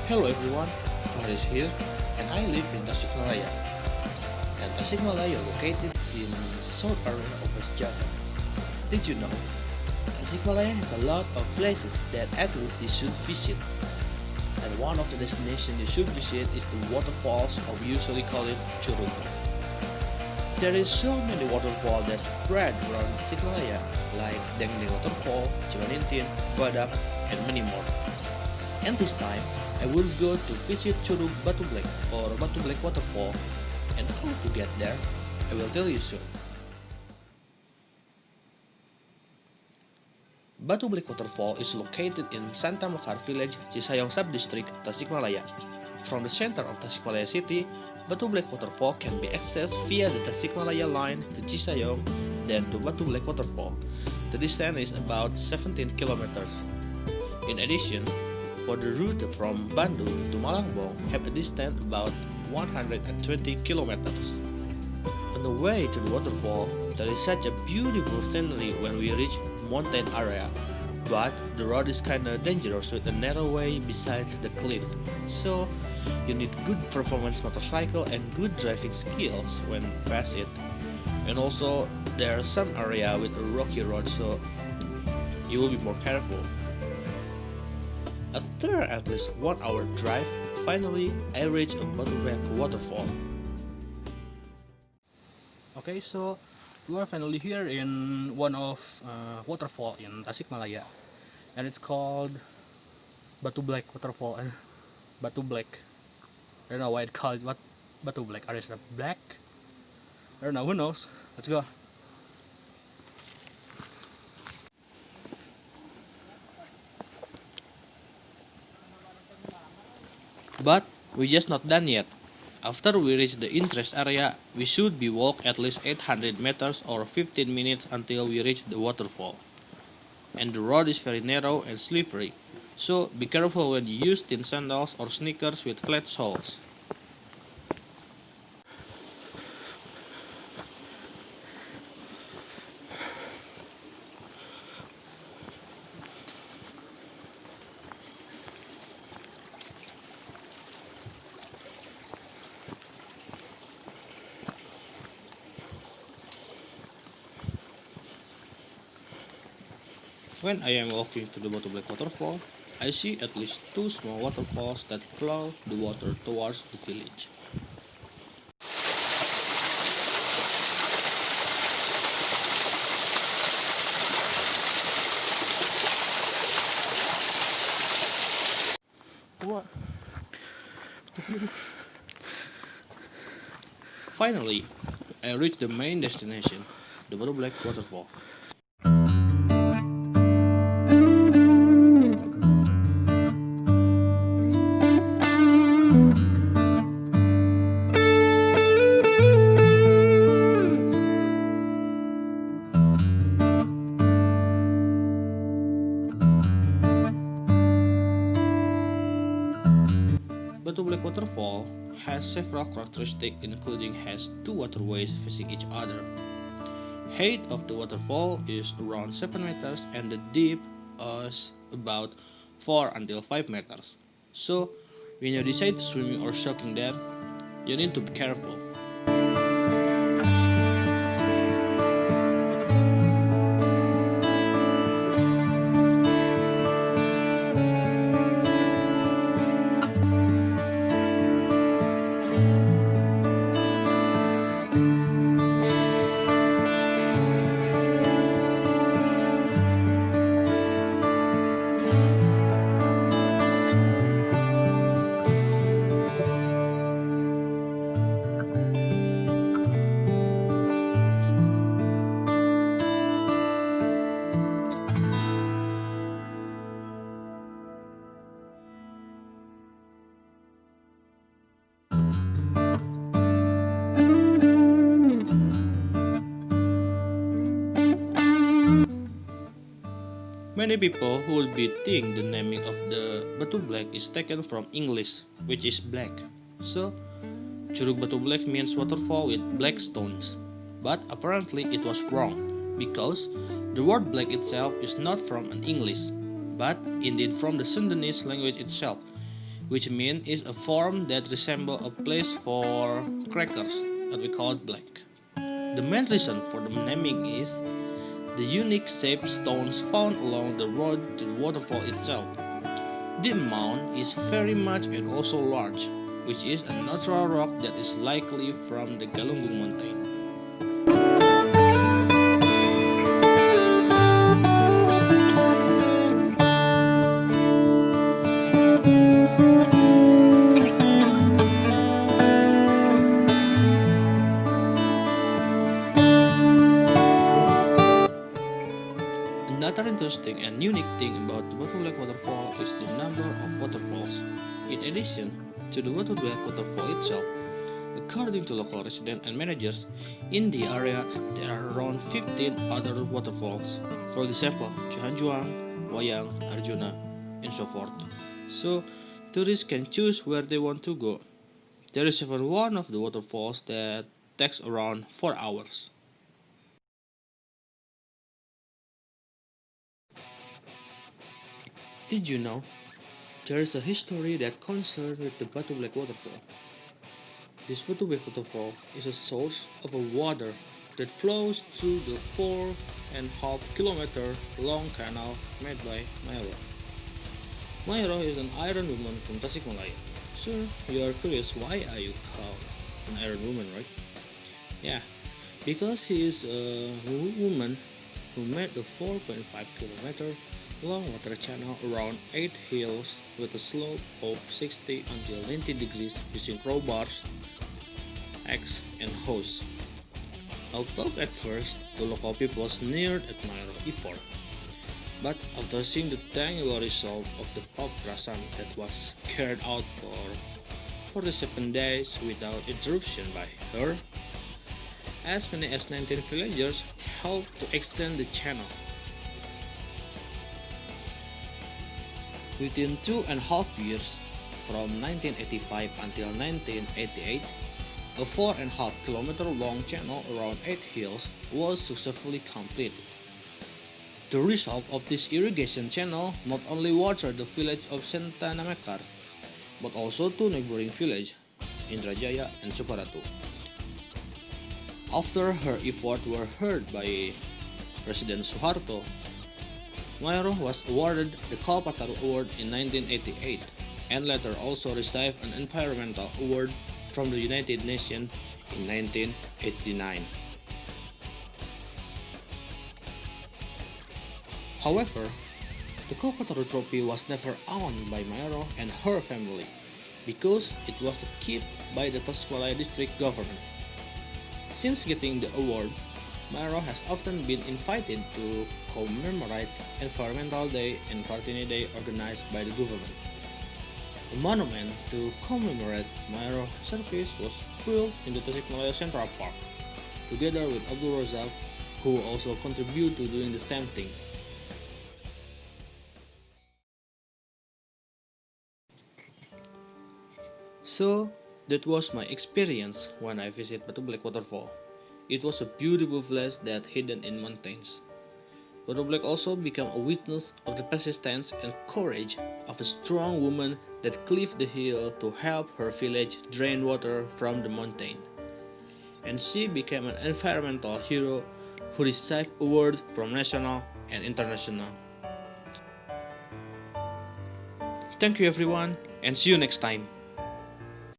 Hello everyone, Faris here, and I live in Tasikmalaya. And Tasikmalaya located in south area of West Java. Did you know? Tasikmalaya has a lot of places that at least you should visit. And one of the destinations you should visit is the waterfalls, or we usually call it Curug. There is so many waterfalls that spread around Tasikmalaya, like Dengdeng Waterfall, Cimanintin, Badak, and many more. And this time, I will go to visit Curug Batu Blek or Batu Blek Waterfall, and how to get there, I will tell you soon. Batu Blek Waterfall is located in Santa Mekar Village, Cisayong Sub-District, Tasikmalaya. From the center of Tasikmalaya City, Batu Blek Waterfall can be accessed via the Tasikmalaya line to Cisayong, then to Batu Blek Waterfall. The distance is about 17 kilometers. In addition, for the route from Bandung to Malangbong have a distance about 120 kilometers. On the way to the waterfall, there is such a beautiful scenery when we reach mountain area, but the road is kinda dangerous with a narrow way besides the cliff, so you need good performance motorcycle and good driving skills when pass it. And also there are some area with a rocky road, so you will be more careful. After at least 1 hour drive, finally I reached a Batu Blek Waterfall. Okay, so we are finally here in one of waterfall in Tasikmalaya, and it's called Batu Blek Waterfall. Batu Blek. I don't know why it called what Batu Blek. Are it black? I don't know. Who knows? Let's go. But we're just not done yet. After we reach the interest area, we should be walk at least 800 meters or 15 minutes until we reach the waterfall. And the road is very narrow and slippery, so be careful when you use thin sandals or sneakers with flat soles. When I am walking to the Batu Blek Waterfall, I see at least 2 small waterfalls that flow the water towards the village. What? Finally, I reached the main destination, the Batu Blek Waterfall. Batu Blek Waterfall has several characteristics, including has 2 waterways facing each other. Height of the waterfall is around 7 meters and the depth is about 4 until 5 meters. So when you decide to swimming or soaking there, you need to be careful. Many people who will be think the naming of the Batu Blek is taken from English, which is black. So, Curug Batu Blek means waterfall with black stones. But apparently it was wrong, because the word black itself is not from an English, but indeed from the Sundanese language itself, which means it's a form that resembles a place for crackers that we call black. The main reason for the naming is the unique shaped stones found along the road to the waterfall itself. The mound is very much and also large, which is a natural rock that is likely from the Galunggung mountain. Another interesting and unique thing about the Batu Blek Waterfall is the number of waterfalls. In addition to the Batu Blek Waterfall itself, according to local residents and managers in the area, there are around 15 other waterfalls. For example, Cihanjuang, Wayang, Arjuna, and so forth. So, tourists can choose where they want to go. There is even one of the waterfalls that takes around 4 hours. Did you know there is a history that concerns with the Batu Blek Waterfall? This Batu Blek Waterfall is a source of a water that flows through the 4.5-kilometer long canal made by Mairo. Mairo is an iron woman from Tasikmalaya. Sure, you are curious why are you called an iron woman, right? Yeah, because she is a woman who made the 4.5-kilometer long water channel around 8 hills with a slope of 60 until 90 degrees using crowbars, axe, and hose. Although at first the local people sneered at Mairo effort, but after seeing the tangible result of the pop krasan that was carried out for 47 days without interruption by her, as many as 19 villagers helped to extend the channel. Within 2.5 years, from 1985 until 1988, a 4.5-kilometer long channel around 8 hills was successfully completed. The result of this irrigation channel not only watered the village of Sentanamekar, but also two neighboring villages, Indrajaya and Sukaratu. After her efforts were heard by President Suharto, Mairo was awarded the Kalpataru Award in 1988 and later also received an environmental award from the United Nations in 1989. However, the Kalpataru trophy was never owned by Mairo and her family because it was kept by the Tasikmalaya district government. Since getting the award, Mairo has often been invited to commemorate Environmental Day and Kartini Day organized by the government. A monument to commemorate Mairo's service was built in the Tasikmalaya Central Park, together with Abdul Razak, who also contributed to doing the same thing. So, that was my experience when I visited Batu Blek Waterfall. It was a beautiful place that hidden in mountains. Batu Blek also became a witness of the persistence and courage of a strong woman that climbed the hill to help her village drain water from the mountain. And she became an environmental hero who received awards from national and international. Thank you everyone, and see you next time.